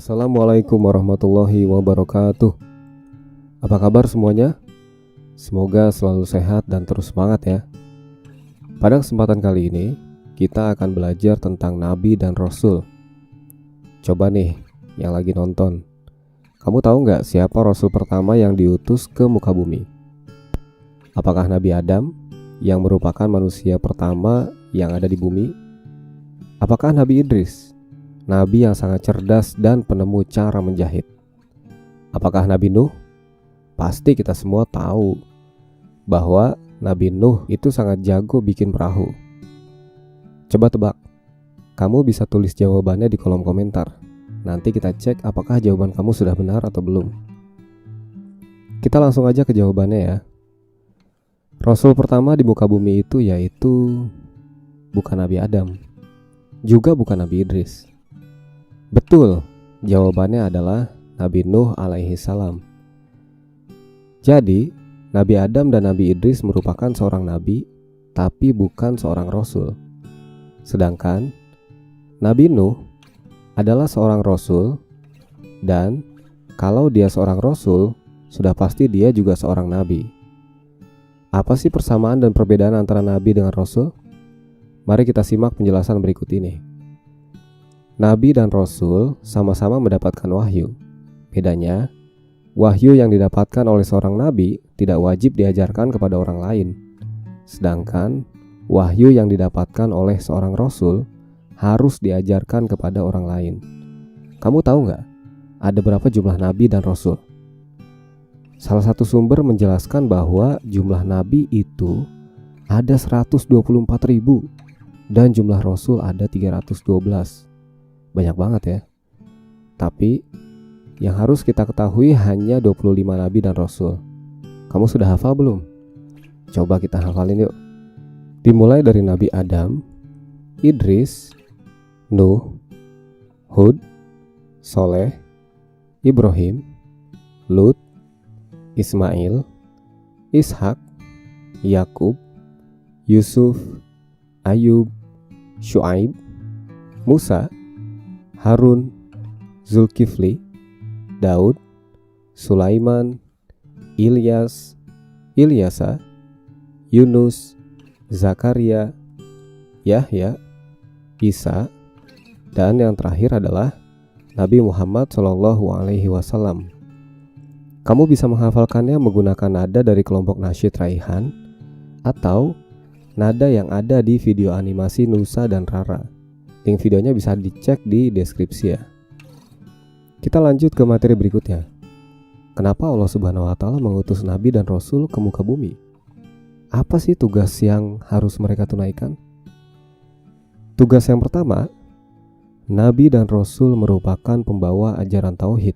Assalamualaikum warahmatullahi wabarakatuh. Apa kabar semuanya? Semoga selalu sehat dan terus semangat ya. Pada kesempatan kali ini kita akan belajar tentang Nabi dan Rasul. Coba nih yang lagi nonton, kamu tahu nggak siapa Rasul pertama yang diutus ke muka bumi? Apakah Nabi Adam yang merupakan manusia pertama yang ada di bumi? Apakah Nabi Idris, Nabi yang sangat cerdas dan penemu cara menjahit? Apakah Nabi Nuh? Pasti kita semua tahu bahwa Nabi Nuh itu sangat jago bikin perahu. Coba tebak, kamu bisa tulis jawabannya di kolom komentar. Nanti kita cek apakah jawaban kamu sudah benar atau belum. Kita langsung aja ke jawabannya ya. Rasul pertama di muka bumi itu yaitu bukan Nabi Adam, juga bukan Nabi Idris. Betul, jawabannya adalah Nabi Nuh alaihi salam. Jadi, Nabi Adam dan Nabi Idris merupakan seorang nabi, tapi bukan seorang rasul. Sedangkan Nabi Nuh adalah seorang rasul, dan kalau dia seorang rasul, sudah pasti dia juga seorang nabi. Apa sih persamaan dan perbedaan antara nabi dengan rasul? Mari kita simak penjelasan berikut ini. Nabi dan Rasul sama-sama mendapatkan wahyu. Bedanya, wahyu yang didapatkan oleh seorang nabi tidak wajib diajarkan kepada orang lain. Sedangkan, wahyu yang didapatkan oleh seorang Rasul harus diajarkan kepada orang lain. Kamu tahu nggak, ada berapa jumlah nabi dan Rasul? Salah satu sumber menjelaskan bahwa jumlah nabi itu ada 124.000 dan jumlah Rasul ada 312. Banyak banget ya. Tapi yang harus kita ketahui hanya 25 nabi dan rasul. Kamu sudah hafal belum? Coba kita hafalin yuk. Dimulai dari Nabi Adam, Idris, Nuh, Hud, Soleh, Ibrahim, Lut, Ismail, Ishak, Yakub, Yusuf, Ayub, Syuaib, Musa, Harun, Zulkifli, Daud, Sulaiman, Ilyas, Ilyasa, Yunus, Zakaria, Yahya, Isa, dan yang terakhir adalah Nabi Muhammad SAW. Kamu bisa menghafalkannya menggunakan nada dari kelompok nasyid Raihan atau nada yang ada di video animasi Nusa dan Rara. Link videonya bisa dicek di deskripsi ya. Kita lanjut ke materi berikutnya. Kenapa Allah Subhanahu wa Ta'ala mengutus Nabi dan Rasul ke muka bumi? Apa sih tugas yang harus mereka tunaikan? Tugas yang pertama, Nabi dan Rasul merupakan pembawa ajaran tauhid.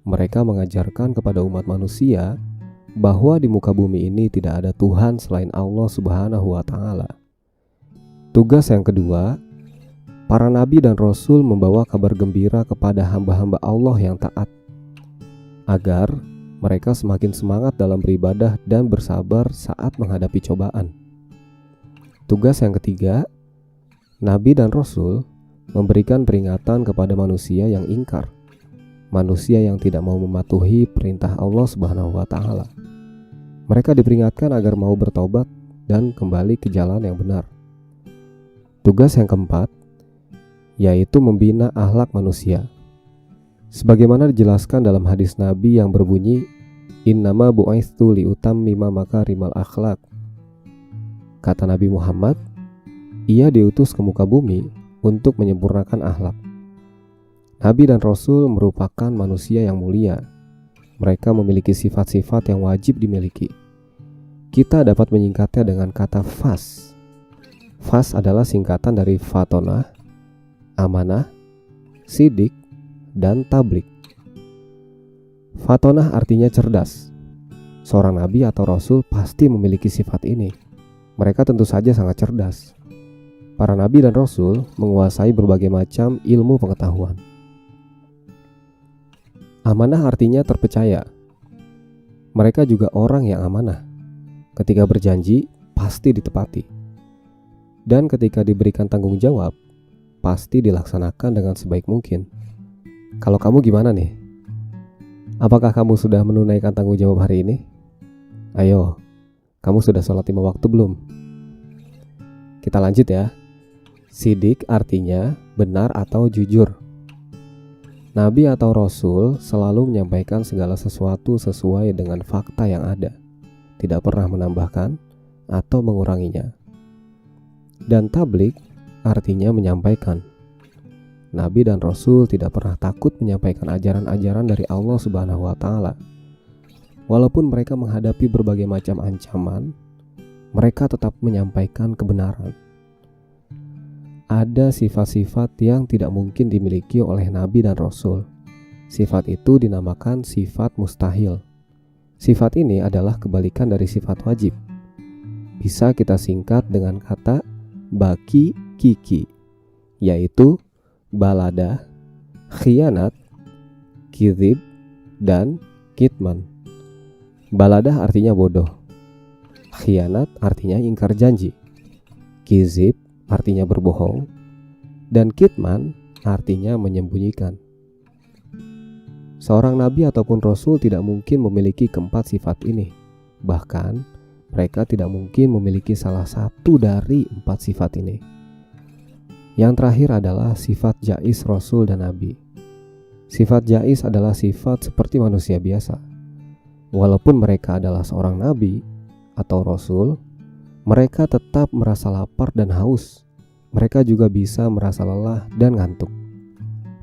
Mereka mengajarkan kepada umat manusia bahwa di muka bumi ini tidak ada Tuhan selain Allah Subhanahu wa Ta'ala. Tugas yang kedua, para nabi dan rasul membawa kabar gembira kepada hamba-hamba Allah yang taat, agar mereka semakin semangat dalam beribadah dan bersabar saat menghadapi cobaan. Tugas yang ketiga, nabi dan rasul memberikan peringatan kepada manusia yang ingkar, manusia yang tidak mau mematuhi perintah Allah Subhanahu wa Ta'ala. Mereka diperingatkan agar mau bertobat dan kembali ke jalan yang benar. Tugas yang keempat, yaitu membina akhlak manusia. Sebagaimana dijelaskan dalam hadis Nabi yang berbunyi, Innama bu'aitsu liutammima makarimal akhlak. Kata Nabi Muhammad, ia diutus ke muka bumi untuk menyempurnakan akhlak. Nabi dan Rasul merupakan manusia yang mulia. Mereka memiliki sifat-sifat yang wajib dimiliki. Kita dapat menyingkatnya dengan kata fas. Fas adalah singkatan dari fatonah, amanah, sidik, dan tablik. Fatonah artinya cerdas. Seorang nabi atau rasul pasti memiliki sifat ini. Mereka tentu saja sangat cerdas. Para nabi dan rasul menguasai berbagai macam ilmu pengetahuan. Amanah artinya terpercaya. Mereka juga orang yang amanah. Ketika berjanji, pasti ditepati. Dan ketika diberikan tanggung jawab, pasti dilaksanakan dengan sebaik mungkin. Kalau kamu gimana nih? Apakah kamu sudah menunaikan tanggung jawab hari ini? Ayo, kamu sudah sholat 5 waktu belum? Kita lanjut ya. Shidik artinya benar atau jujur. Nabi atau Rasul selalu menyampaikan segala sesuatu sesuai dengan fakta yang ada, tidak pernah menambahkan atau menguranginya. Dan tabligh artinya menyampaikan. Nabi dan Rasul tidak pernah takut menyampaikan ajaran-ajaran dari Allah Subhanahu wa Ta'ala. Walaupun mereka menghadapi berbagai macam ancaman, mereka tetap menyampaikan kebenaran. Ada sifat-sifat yang tidak mungkin dimiliki oleh Nabi dan Rasul. Sifat itu dinamakan sifat mustahil. Sifat ini adalah kebalikan dari sifat wajib. Bisa kita singkat dengan kata baki kiki, yaitu balada, khianat, kizib, dan kitman. Balada artinya bodoh, khianat artinya ingkar janji, kizib artinya berbohong, dan kitman artinya menyembunyikan. Seorang nabi ataupun rasul tidak mungkin memiliki keempat sifat ini. Bahkan mereka tidak mungkin memiliki salah satu dari 4 sifat ini. Yang terakhir adalah sifat jais rasul dan nabi. Sifat jais adalah sifat seperti manusia biasa. Walaupun mereka adalah seorang nabi atau rasul, mereka tetap merasa lapar dan haus. Mereka juga bisa merasa lelah dan ngantuk.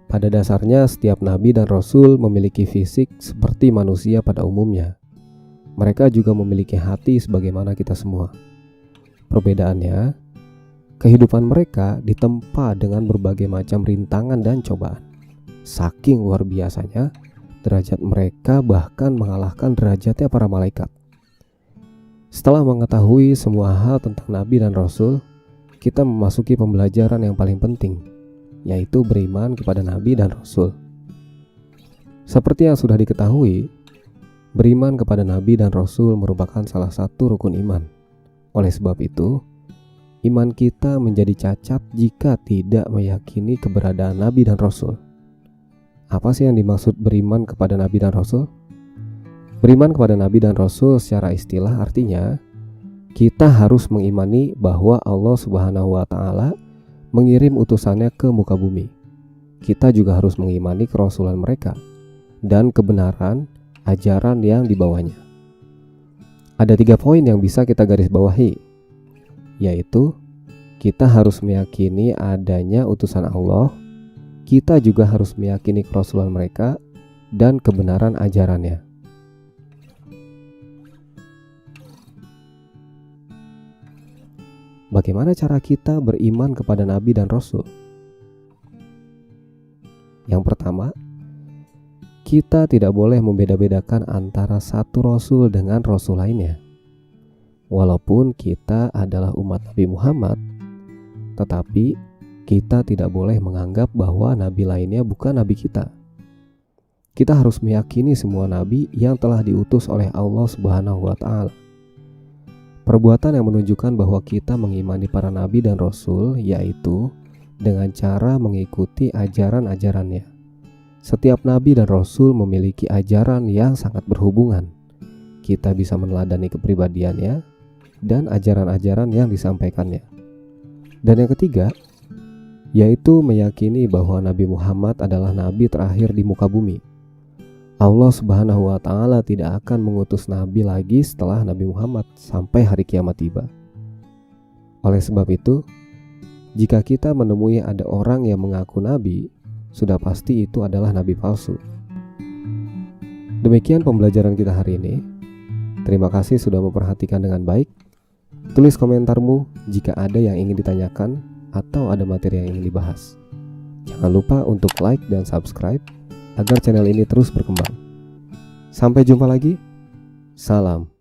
Pada dasarnya setiap nabi dan rasul memiliki fisik seperti manusia pada umumnya. Mereka juga memiliki hati sebagaimana kita semua. Perbedaannya, kehidupan mereka ditempa dengan berbagai macam rintangan dan cobaan. Saking luar biasanya, derajat mereka bahkan mengalahkan derajatnya para malaikat. Setelah mengetahui semua hal tentang Nabi dan Rasul, kita memasuki pembelajaran yang paling penting, yaitu beriman kepada Nabi dan Rasul. Seperti yang sudah diketahui, beriman kepada Nabi dan Rasul merupakan salah satu rukun iman. Oleh sebab itu, iman kita menjadi cacat jika tidak meyakini keberadaan Nabi dan Rasul. Apa sih yang dimaksud beriman kepada Nabi dan Rasul? Beriman kepada Nabi dan Rasul secara istilah artinya kita harus mengimani bahwa Allah Subhanahu wa Ta'ala mengirim utusannya ke muka bumi. Kita juga harus mengimani kerasulan mereka dan kebenaran ajaran yang dibawanya. Ada 3 poin yang bisa kita garis bawahi, yaitu kita harus meyakini adanya utusan Allah, kita juga harus meyakini kerasulan mereka dan kebenaran ajarannya. Bagaimana cara kita beriman kepada Nabi dan Rasul? Yang pertama, kita tidak boleh membeda-bedakan antara satu Rasul dengan Rasul lainnya. Walaupun kita adalah umat Nabi Muhammad, tetapi kita tidak boleh menganggap bahwa Nabi lainnya bukan Nabi kita. Kita harus meyakini semua Nabi yang telah diutus oleh Allah Subhanahu wa Ta'ala. Perbuatan yang menunjukkan bahwa kita mengimani para Nabi dan Rasul yaitu dengan cara mengikuti ajaran-ajarannya. Setiap Nabi dan Rasul memiliki ajaran yang sangat berhubungan. Kita bisa meneladani kepribadiannya dan ajaran-ajaran yang disampaikannya. Dan yang ketiga, yaitu meyakini bahwa Nabi Muhammad adalah Nabi terakhir di muka bumi. Allah Subhanahu wa Ta'ala tidak akan mengutus Nabi lagi setelah Nabi Muhammad sampai hari kiamat tiba. Oleh sebab itu, jika kita menemui ada orang yang mengaku Nabi, sudah pasti itu adalah Nabi palsu. Demikian pembelajaran kita hari ini. Terima kasih sudah memperhatikan dengan baik. Tulis komentarmu jika ada yang ingin ditanyakan atau ada materi yang ingin dibahas. Jangan lupa untuk like dan subscribe agar channel ini terus berkembang. Sampai jumpa lagi. Salam.